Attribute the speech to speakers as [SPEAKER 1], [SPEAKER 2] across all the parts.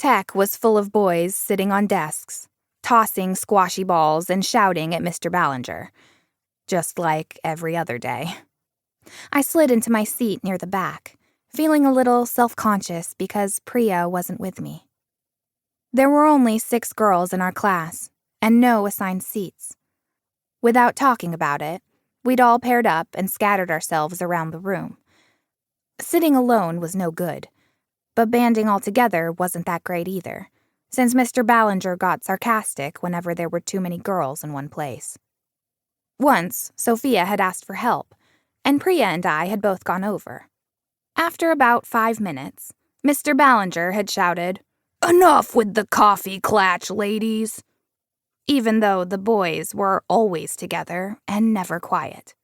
[SPEAKER 1] Tech was full of boys sitting on desks, tossing squashy balls and shouting at Mr. Ballinger, just like every other day. I slid into my seat near the back, feeling a little self-conscious because Priya wasn't with me. There were only 6 girls in our class, and no assigned seats. Without talking about it, we'd all paired up and scattered ourselves around the room. Sitting alone was no good, but banding all together wasn't that great either, since Mr. Ballinger got sarcastic whenever there were too many girls in one place. Once, Sophia had asked for help, and Priya and I had both gone over. After about 5 minutes, Mr. Ballinger had shouted, "Enough with the coffee clatch, ladies!" even though the boys were always together and never quiet.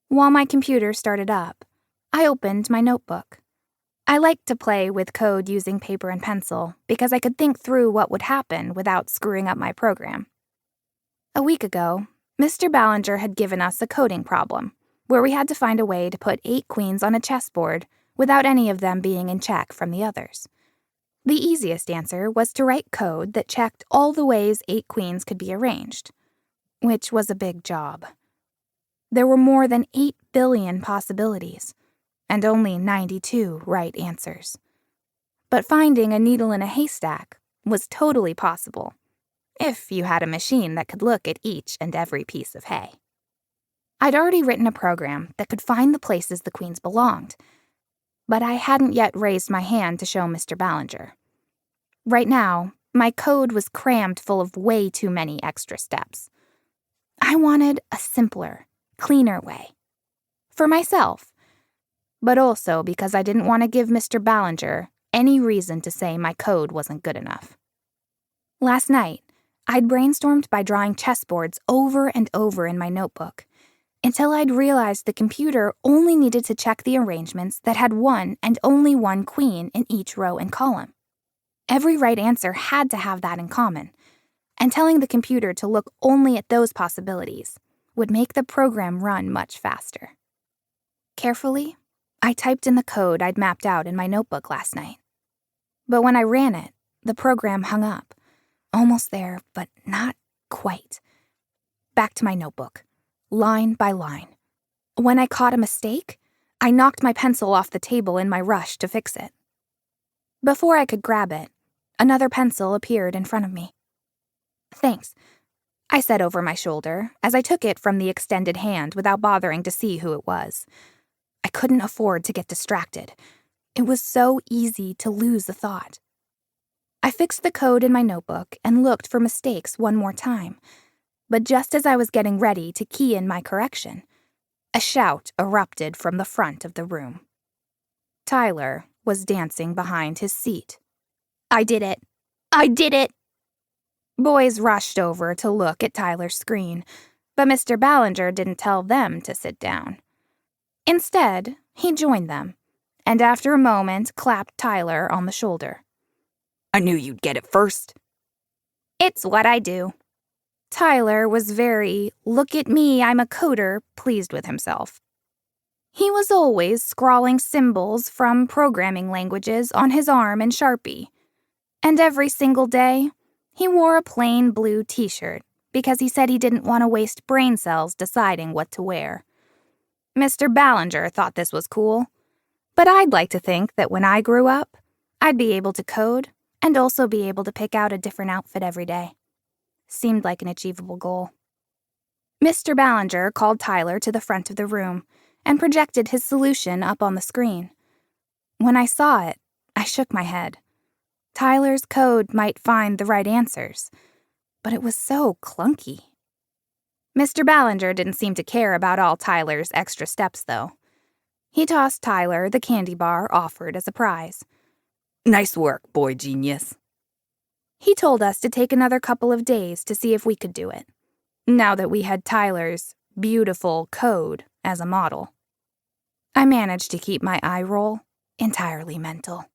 [SPEAKER 1] While my computer started up, I opened my notebook. I liked to play with code using paper and pencil because I could think through what would happen without screwing up my program. A week ago, Mr. Ballinger had given us a coding problem where we had to find a way to put 8 queens on a chessboard without any of them being in check from the others. The easiest answer was to write code that checked all the ways 8 queens could be arranged, which was a big job. There were more than 8 billion possibilities, and only 92 right answers. But finding a needle in a haystack was totally possible, if you had a machine that could look at each and every piece of hay. I'd already written a program that could find the places the queens belonged, but I hadn't yet raised my hand to show Mr. Ballinger. Right now, my code was crammed full of way too many extra steps. I wanted a simpler, cleaner way. For myself, but also because I didn't want to give Mr. Ballinger any reason to say my code wasn't good enough. Last night, I'd brainstormed by drawing chessboards over and over in my notebook, until I'd realized the computer only needed to check the arrangements that had one and only one queen in each row and column. Every right answer had to have that in common, and telling the computer to look only at those possibilities would make the program run much faster. Carefully, I typed in the code I'd mapped out in my notebook last night. But when I ran it, the program hung up. Almost there, but not quite. Back to my notebook, line by line. When I caught a mistake, I knocked my pencil off the table in my rush to fix it. Before I could grab it, another pencil appeared in front of me. "Thanks," I said over my shoulder as I took it from the extended hand without bothering to see who it was. I couldn't afford to get distracted. It was so easy to lose a thought. I fixed the code in my notebook and looked for mistakes one more time, but just as I was getting ready to key in my correction, a shout erupted from the front of the room. Tyler was dancing behind his seat. "I did it! I did it!" Boys rushed over to look at Tyler's screen, but Mr. Ballinger didn't tell them to sit down. Instead, he joined them, and after a moment clapped Tyler on the shoulder. "I knew you'd get it first." "It's what I do." Tyler was very, "look at me, I'm a coder," pleased with himself. He was always scrawling symbols from programming languages on his arm in Sharpie, and every single day, he wore a plain blue t-shirt because he said he didn't want to waste brain cells deciding what to wear. Mr. Ballinger thought this was cool, but I'd like to think that when I grew up, I'd be able to code and also be able to pick out a different outfit every day. Seemed like an achievable goal. Mr. Ballinger called Tyler to the front of the room and projected his solution up on the screen. When I saw it, I shook my head. Tyler's code might find the right answers, but it was so clunky. Mr. Ballinger didn't seem to care about all Tyler's extra steps, though. He tossed Tyler the candy bar offered as a prize. "Nice work, boy genius." He told us to take another couple of days to see if we could do it, now that we had Tyler's beautiful code as a model. I managed to keep my eye roll entirely mental.